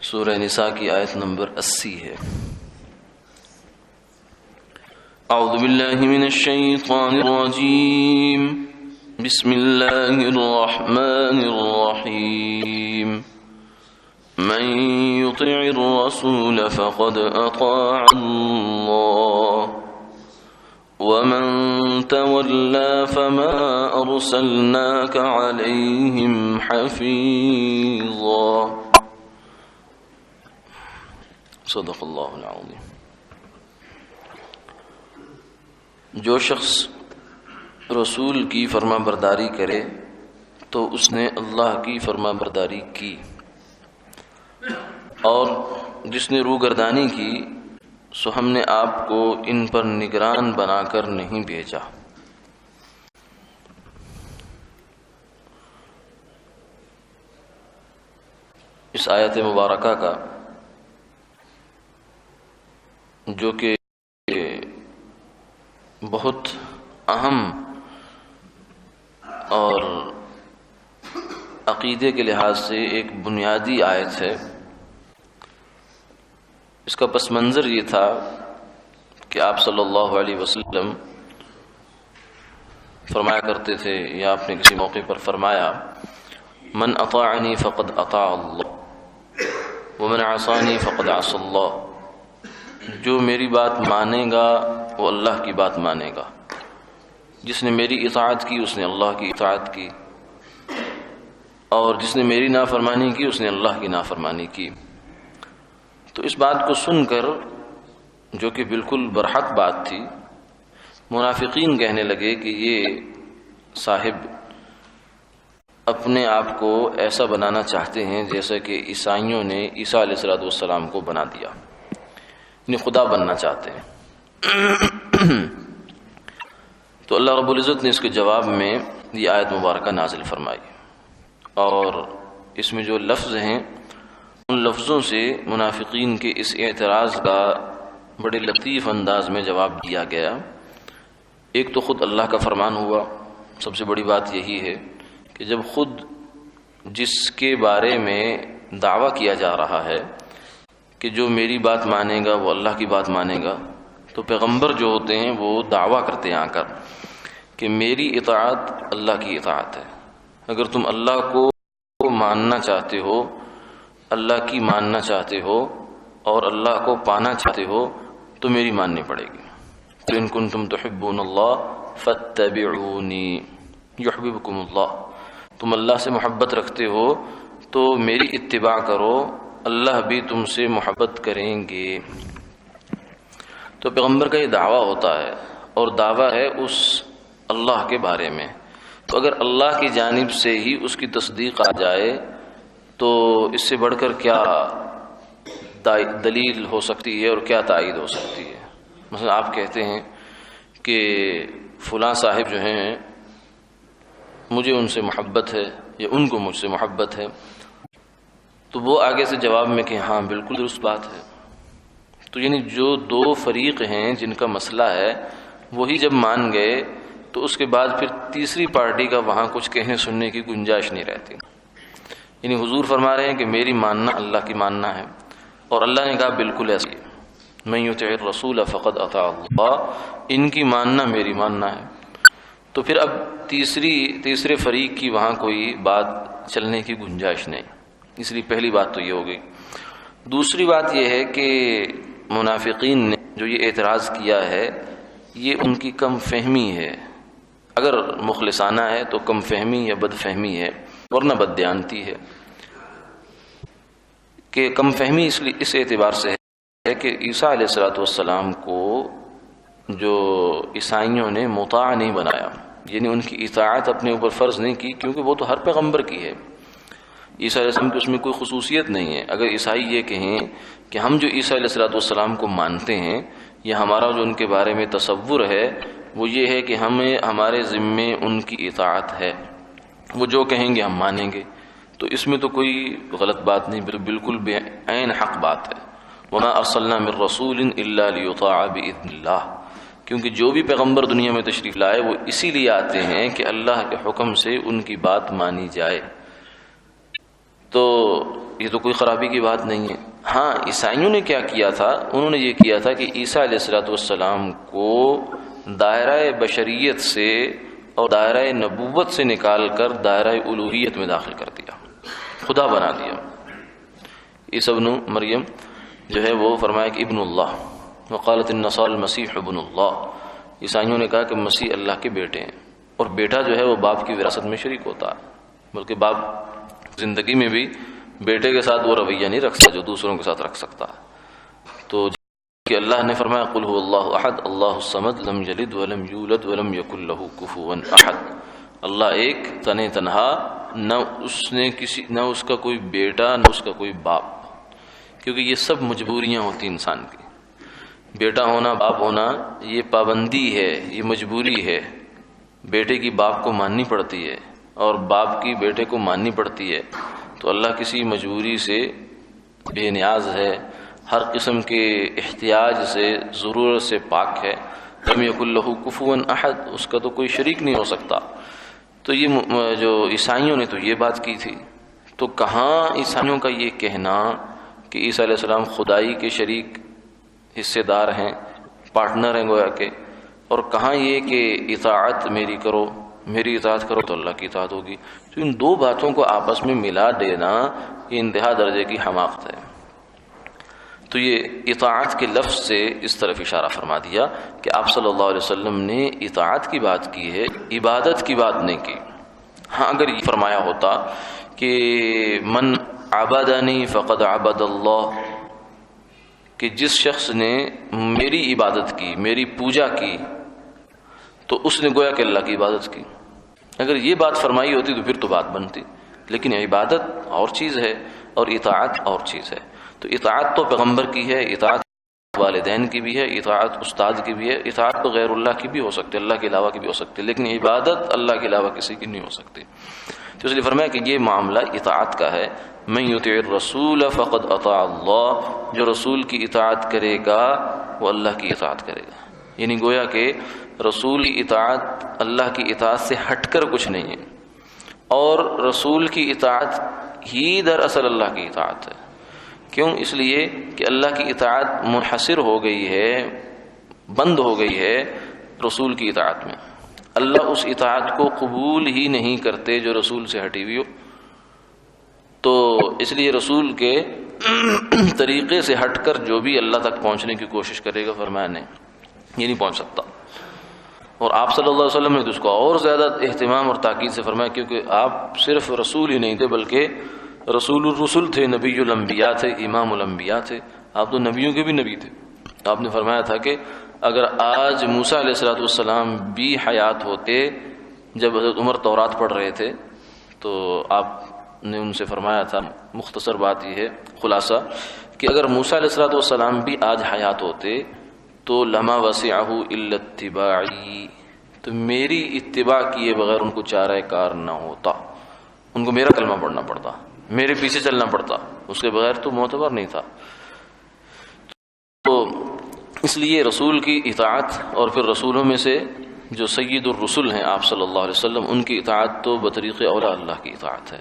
سورہ نساء کی آیت نمبر 80 ہے۔ اعوذ باللہ من الشیطان الرجیم، بسم اللہ الرحمن الرحیم۔ من يطع الرسول فقد اطاع اللہ ومن تولى فما ارسلناك عليهم حفيظا۔ صدق اللہ العظیم۔ جو شخص رسول کی فرما برداری کرے تو اس نے اللہ کی فرما برداری کی، اور جس نے روگردانی کی سو ہم نے آپ کو ان پر نگران بنا کر نہیں بھیجا۔ اس آیت مبارکہ کا جو کہ بہت اہم اور عقیدے کے لحاظ سے ایک بنیادی آیت ہے، اس کا پس منظر یہ تھا کہ آپ صلی اللہ علیہ وسلم فرمایا کرتے تھے، یا آپ نے کسی موقع پر فرمایا، من اطاعنی فقد اطاع اللہ ومن عصانی فقد عصى اللہ۔ جو میری بات مانے گا وہ اللہ کی بات مانے گا، جس نے میری اطاعت کی اس نے اللہ کی اطاعت کی، اور جس نے میری نافرمانی کی اس نے اللہ کی نافرمانی کی۔ تو اس بات کو سن کر، جو کہ بالکل برحق بات تھی، منافقین کہنے لگے کہ یہ صاحب اپنے آپ کو ایسا بنانا چاہتے ہیں جیسا کہ عیسائیوں نے عیسیٰ علیہ السلام کو بنا دیا، یعنی خدا بننا چاہتے ہیں۔ تو اللہ رب العزت نے اس کے جواب میں یہ آیت مبارکہ نازل فرمائی، اور اس میں جو لفظ ہیں ان لفظوں سے منافقین کے اس اعتراض کا بڑے لطیف انداز میں جواب دیا گیا۔ ایک تو خود اللہ کا فرمان ہوا، سب سے بڑی بات یہی ہے کہ جب خود جس کے بارے میں دعویٰ کیا جا رہا ہے کہ جو میری بات مانے گا وہ اللہ کی بات مانے گا، تو پیغمبر جو ہوتے ہیں وہ دعویٰ کرتے ہیں آ کر کہ میری اطاعت اللہ کی اطاعت ہے۔ اگر تم اللہ کو ماننا چاہتے ہو، اللہ کی ماننا چاہتے ہو اور اللہ کو پانا چاہتے ہو تو میری ماننی پڑے گی۔ قُلْ إِن كُنتُمْ تُحِبُّونَ اللَّهَ فَاتَّبِعُونِي يُحْبِبْكُمُ اللَّهُ۔ تم اللہ سے محبت رکھتے ہو تو میری اتباع کرو، اللہ بھی تم سے محبت کریں گے۔ تو پیغمبر کا یہ دعویٰ ہوتا ہے، اور دعویٰ ہے اس اللہ کے بارے میں۔ تو اگر اللہ کی جانب سے ہی اس کی تصدیق آ جائے تو اس سے بڑھ کر کیا دلیل ہو سکتی ہے اور کیا تائید ہو سکتی ہے؟ مثلا آپ کہتے ہیں کہ فلاں صاحب جو ہیں مجھے ان سے محبت ہے یا ان کو مجھ سے محبت ہے، تو وہ آگے سے جواب میں کہ ہاں بالکل درست بات ہے۔ تو یعنی جو دو فریق ہیں جن کا مسئلہ ہے وہی جب مان گئے تو اس کے بعد پھر تیسری پارٹی کا وہاں کچھ کہنے سننے کی گنجائش نہیں رہتی۔ یعنی حضور فرما رہے ہیں کہ میری ماننا اللہ کی ماننا ہے، اور اللہ نے کہا بالکل ایسے ہی، من یطع الرسول فقد اطاع اللہ، ان کی ماننا میری ماننا ہے۔ تو پھر اب تیسرے فریق کی وہاں کوئی بات چلنے کی گنجائش نہیں، اس لیے پہلی بات تو یہ ہو گئی۔ دوسری بات یہ ہے کہ منافقین نے جو یہ اعتراض کیا ہے یہ ان کی کم فہمی ہے، اگر مخلصانہ ہے تو کم فہمی یا بد فہمی ہے، ورنہ بددیانتی ہے۔ کہ کم فہمی اس اعتبار سے ہے کہ عیسیٰ علیہ السلام کو جو عیسائیوں نے مطاع نہیں بنایا، یعنی ان کی اطاعت اپنے اوپر فرض نہیں کی، کیونکہ وہ تو ہر پیغمبر کی ہے۔ عیسیٰ علیہ السلام کی اس میں کوئی خصوصیت نہیں ہے۔ اگر عیسائی یہ کہیں کہ ہم جو عیسیٰ علیہ السلام کو مانتے ہیں یا ہمارا جو ان کے بارے میں تصور ہے وہ یہ ہے کہ ہمارے ذمے ان کی اطاعت ہے، وہ جو کہیں گے ہم مانیں گے، تو اس میں تو کوئی غلط بات نہیں، بالکل بے عین حق بات ہے۔ وما ارسلنا من رسول الا لیطاع باذن اللہ، کیونکہ جو بھی پیغمبر دنیا میں تشریف لائے وہ اسی لیے آتے ہیں کہ اللہ کے حکم سے ان کی بات مانی جائے۔ تو یہ تو کوئی خرابی کی بات نہیں ہے۔ ہاں عیسائیوں نے کیا کیا تھا، انہوں نے یہ کیا تھا کہ عیسیٰ علیہ السلام کو دائرہ بشریت سے اور دائرہ نبوت سے نکال کر دائرہ الوہیت میں داخل کر دیا، خدا بنا دیا۔ عیسیٰ ابن مریم جو ہے وہ فرمایا کہ ابن اللہ، وقالت النصارى المسیح ابن اللہ، عیسائیوں نے کہا کہ مسیح اللہ کے بیٹے ہیں، اور بیٹا جو ہے وہ باپ کی وراثت میں شریک ہوتا ہے، بلکہ باپ زندگی میں بھی بیٹے کے ساتھ وہ رویہ نہیں رکھ سکتا جو دوسروں کے ساتھ رکھ سکتا ہے۔ تو کہ اللہ نے فرمایا قل هو اللہ احد اللہ الصمد لم یلد ولم یولد ولم یکن له کفوا احد، اللہ ایک تنہا، نہ اس کا کوئی بیٹا نہ اس کا کوئی باپ، کیونکہ یہ سب مجبوریاں ہوتی انسان کی، بیٹا ہونا باپ ہونا یہ پابندی ہے، یہ مجبوری ہے، بیٹے کی باپ کو ماننی پڑتی ہے اور باپ کی بیٹے کو ماننی پڑتی ہے۔ تو اللہ کسی مجبوری سے بے نیاز ہے، ہر قسم کے احتیاج سے، ضرورت سے پاک ہے۔ لم یکن لہ کفوا احد، اس کا تو کوئی شریک نہیں ہو سکتا۔ تو یہ جو عیسائیوں نے تو یہ بات کی تھی، تو کہاں عیسائیوں کا یہ کہنا کہ عیسیٰ علیہ السلام خدائی کے شریک حصے دار ہیں، پارٹنر ہیں گویا کہ، اور کہاں یہ کہ اطاعت میری کرو، میری اطاعت کرو تو اللہ کی اطاعت ہوگی۔ تو ان دو باتوں کو آپس میں ملا دینا یہ انتہا درجے کی حماقت ہے۔ تو یہ اطاعت کے لفظ سے اس طرف اشارہ فرما دیا کہ آپ صلی اللہ علیہ وسلم نے اطاعت کی بات کی ہے، عبادت کی بات نہیں کی۔ ہاں اگر یہ فرمایا ہوتا کہ من عبدنی فقد عبد اللہ، کہ جس شخص نے میری عبادت کی، میری پوجا کی، تو اس نے گویا کہ اللہ کی عبادت کی۔ اگر یہ بات فرمائی ہوتی تو پھر تو بات بنتی، لیکن عبادت اور چیز ہے اور اطاعت اور چیز ہے۔ تو اطاعت تو پیغمبر کی ہے، اطاعت والدین کی بھی ہے، اطاعت استاد کی بھی ہے، اطاعت تو غیر اللہ کی بھی ہو سکتی ہے، اللہ کے علاوہ کی بھی ہو سکتی ہے، لیکن عبادت اللہ کے علاوہ کسی کی نہیں ہو سکتی۔ تو اس لیے فرمایا کہ یہ معاملہ اطاعت کا ہے۔ من یطع الرسول فقد اطاع اللہ، جو رسول کی اطاعت کرے گا وہ اللہ کی اطاعت کرے گا، یعنی گویا کہ رسول کی اطاعت اللہ کی اطاعت سے ہٹ کر کچھ نہیں ہے، اور رسول کی اطاعت ہی دراصل اللہ کی اطاعت ہے۔ کیوں؟ اس لیے کہ اللہ کی اطاعت منحصر ہو گئی ہے، بند ہو گئی ہے رسول کی اطاعت میں۔ اللہ اس اطاعت کو قبول ہی نہیں کرتے جو رسول سے ہٹی ہوئی ہو۔ تو اس لیے رسول کے طریقے سے ہٹ کر جو بھی اللہ تک پہنچنے کی کوشش کرے گا، فرمایا نہیں، یہ نہیں پہنچ سکتا۔ اور آپ صلی اللہ علیہ وسلم نے تو اس کو اور زیادہ اہتمام اور تاکید سے فرمایا، کیونکہ آپ صرف رسول ہی نہیں تھے بلکہ رسول الرسل تھے، نبی الانبیاء تھے، امام الانبیاء تھے، آپ تو نبیوں کے بھی نبی تھے۔ آپ نے فرمایا تھا کہ اگر آج موسیٰ علیہ السلام بھی حیات ہوتے جب حضرت عمر تورات پڑھ رہے تھے، تو آپ نے ان سے فرمایا تھا، مختصر بات یہ ہے، خلاصہ کہ اگر موسیٰ علیہ السلام بھی آج حیات ہوتے تو لما وسعہ الا اتباعی، تو میری اتباع کیے بغیر ان کو چارہ کار نہ ہوتا، ان کو میرا کلمہ پڑھنا پڑتا، میرے پیچھے چلنا پڑتا، اس کے بغیر تو معتبر نہیں تھا۔ تو اس لیے رسول کی اطاعت، اور پھر رسولوں میں سے جو سید الرسل ہیں آپ صلی اللہ علیہ وسلم، ان کی اطاعت تو بطریق اولا اللہ کی اطاعت ہے۔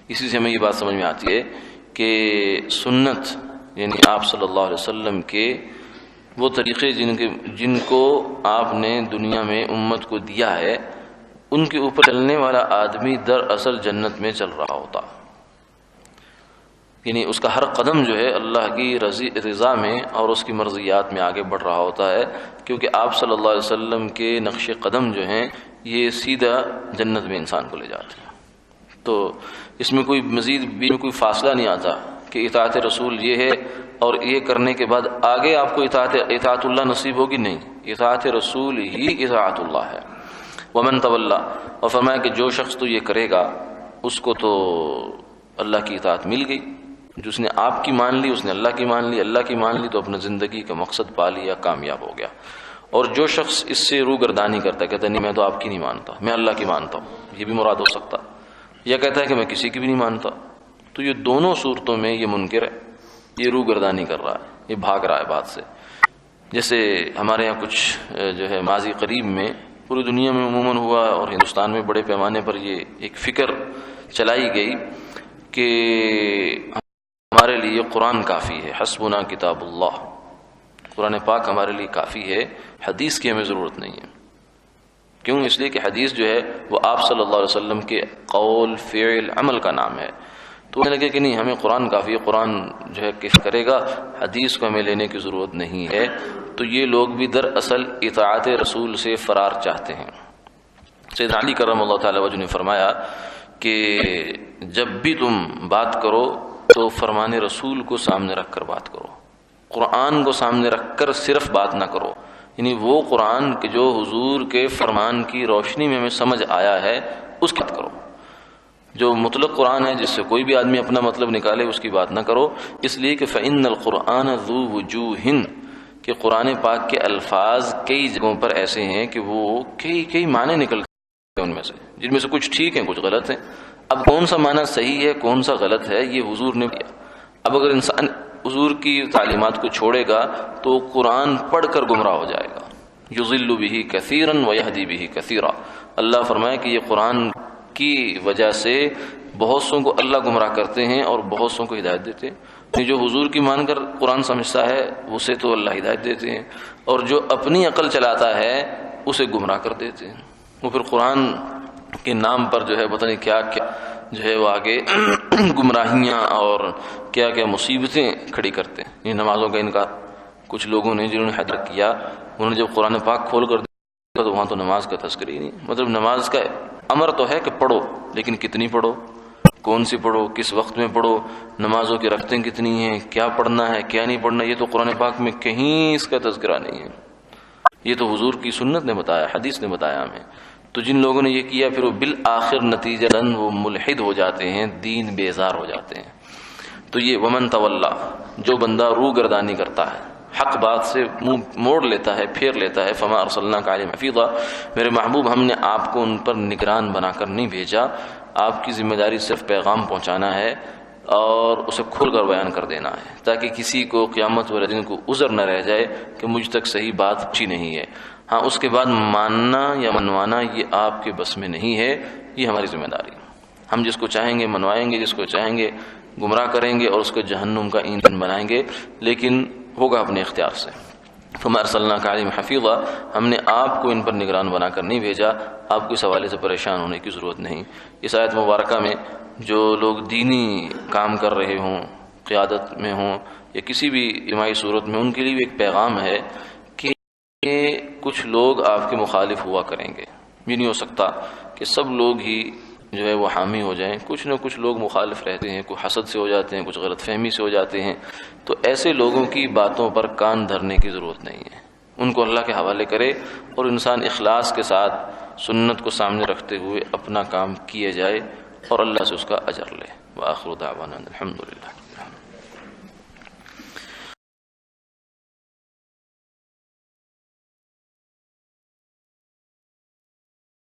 اسی سے ہمیں یہ بات سمجھ میں آتی ہے کہ سنت یعنی آپ صلی اللہ علیہ وسلم کے وہ طریقے جن کو آپ نے دنیا میں امت کو دیا ہے، ان کے اوپر چلنے والا آدمی دراصل جنت میں چل رہا ہوتا، یعنی اس کا ہر قدم جو ہے اللہ کی رضا میں اور اس کی مرضیات میں آگے بڑھ رہا ہوتا ہے، کیونکہ آپ صلی اللہ علیہ وسلم کے نقش قدم جو ہیں یہ سیدھا جنت میں انسان کو لے جاتے ہیں۔ تو اس میں کوئی مزید بھی کوئی فاصلہ نہیں آتا کہ اطاعت رسول یہ ہے اور یہ کرنے کے بعد آگے آپ کو اطاعت اللہ نصیب ہوگی، نہیں، اطاعت رسول ہی اطاعت اللہ ہے۔ ومن تولا، اور فرمایا کہ جو شخص تو یہ کرے گا اس کو تو اللہ کی اطاعت مل گئی، جس نے آپ کی مان لی اس نے اللہ کی مان لی، اللہ کی مان لی تو اپنے زندگی کا مقصد پا لیا، کامیاب ہو گیا۔ اور جو شخص اس سے روگردانی کرتا ہے، کہتا ہے نہیں میں تو آپ کی نہیں مانتا، میں اللہ کی مانتا ہوں، یہ بھی مراد ہو سکتا، یا کہتا ہے کہ میں کسی کی بھی نہیں مانتا، تو یہ دونوں صورتوں میں یہ منکر ہے، یہ روگردانی کر رہا ہے، یہ بھاگ رہا ہے بات سے۔ جیسے ہمارے یہاں کچھ جو ہے ماضی قریب میں پوری دنیا میں عموماً ہوا اور ہندوستان میں بڑے پیمانے پر یہ ایک فکر چلائی گئی کہ ہمارے لیے قرآن کافی ہے، حسبنا کتاب اللہ، قرآن پاک ہمارے لیے کافی ہے، حدیث کی ہمیں ضرورت نہیں ہے۔ کیوں؟ اس لیے کہ حدیث جو ہے وہ آپ صلی اللہ علیہ وسلم کے قول، فعل، عمل کا نام ہے۔ تو مجھے لگے کہ نہیں، ہمیں قرآن کافی ہے، قرآن جو ہے کف کرے گا، حدیث کو ہمیں لینے کی ضرورت نہیں ہے۔ تو یہ لوگ بھی دراصل اطاعت رسول سے فرار چاہتے ہیں۔ سیدنا علی کرم اللہ تعالی وجہ نے فرمایا کہ جب بھی تم بات کرو تو فرمان رسول کو سامنے رکھ کر بات کرو، قرآن کو سامنے رکھ کر صرف بات نہ کرو، یعنی وہ قرآن کے جو حضور کے فرمان کی روشنی میں ہمیں سمجھ آیا ہے اس کی بات کرو۔ جو مطلق قرآن ہے جس سے کوئی بھی آدمی اپنا مطلب نکالے اس کی بات نہ کرو، اس لیے کہ فإن القرآن ذو وجوہ، کہ قرآن پاک کے الفاظ کئی جگہوں پر ایسے ہیں کہ وہ کئی معنی نکلتے ہیں ان میں سے، جن میں سے کچھ ٹھیک ہیں کچھ غلط ہیں۔ اب کون سا معنی صحیح ہے کون سا غلط ہے یہ حضور نے کیا۔ اب اگر انسان حضور کی تعلیمات کو چھوڑے گا تو قرآن پڑھ کر گمراہ ہو جائے گا۔ یضل بہ کثیرا ویہدی بہ کثیرا، اللہ فرمائے کہ یہ قرآن کی وجہ سے بہت سوں کو اللہ گمراہ کرتے ہیں اور بہت سوں کو ہدایت دیتے ہیں۔ جو حضور کی مان کر قرآن سمجھتا ہے اسے تو اللہ ہدایت دیتے ہیں، اور جو اپنی عقل چلاتا ہے اسے گمراہ کر دیتے ہیں۔ وہ پھر قرآن کے نام پر جو ہے پتہ نہیں کیا کیا جو ہے وہ آگے گمراہیاں اور کیا کیا مصیبتیں کھڑی کرتے ہیں۔ یہ نمازوں کا ان کا کچھ لوگوں نے جنہوں نے حیدر کیا، انہوں نے جب قرآن پاک کھول کر دیا تو وہاں تو نماز کا تذکر ہی نہیں۔ مطلب نماز کا امر تو ہے کہ پڑھو، لیکن کتنی پڑھو، کون سی پڑھو، کس وقت میں پڑھو، نمازوں کی رکعتیں کتنی ہیں، کیا پڑھنا ہے کیا نہیں پڑھنا، یہ تو قرآن پاک میں کہیں اس کا تذکرہ نہیں ہے۔ یہ تو حضور کی سنت نے بتایا، حدیث نے بتایا ہمیں۔ تو جن لوگوں نے یہ کیا پھر وہ بالآخر نتیجتاً وہ ملحد ہو جاتے ہیں، دین بیزار ہو جاتے ہیں۔ تو یہ ومن تولا، جو بندہ روح گردانی کرتا ہے، حق بات سے منہ موڑ لیتا ہے، پھیر لیتا ہے، فما ارسلناک علیہم حفیظا، میرے محبوب ہم نے آپ کو ان پر نگران بنا کر نہیں بھیجا، آپ کی ذمہ داری صرف پیغام پہنچانا ہے اور اسے کھل کر بیان کر دینا ہے، تاکہ کسی کو قیامت والے دن کو عذر نہ رہ جائے کہ مجھ تک صحیح بات پہنچی نہیں ہے۔ ہاں اس کے بعد ماننا یا منوانا یہ آپ کے بس میں نہیں ہے، یہ ہماری ذمہ داری۔ ہم جس کو چاہیں گے منوائیں گے، جس کو چاہیں گے گمراہ کریں گے اور اس کو جہنم کا ایندھن بنائیں گے، لیکن ہوگا اپنے اختیار سے۔ فما ارسلناک علیہم حفیظا، ہم نے آپ کو ان پر نگران بنا کر نہیں بھیجا، آپ کو اس حوالے سے پریشان ہونے کی ضرورت نہیں۔ اس آیت مبارکہ میں جو لوگ دینی کام کر رہے ہوں، قیادت میں ہوں یا کسی بھی اجتماعی صورت میں، ان کے لیے بھی ایک پیغام ہے کہ کچھ لوگ آپ کے مخالف ہوا کریں گے۔ یہ نہیں ہو سکتا کہ سب لوگ ہی جو ہے وہ حامی ہو جائیں، کچھ نہ کچھ لوگ مخالف رہتے ہیں، کچھ حسد سے ہو جاتے ہیں، کچھ غلط فہمی سے ہو جاتے ہیں۔ تو ایسے لوگوں کی باتوں پر کان دھرنے کی ضرورت نہیں ہے، ان کو اللہ کے حوالے کرے اور انسان اخلاص کے ساتھ سنت کو سامنے رکھتے ہوئے اپنا کام کیے جائے اور اللہ سے اس کا اجر لے۔ وآخر دعوانا الحمدللہ۔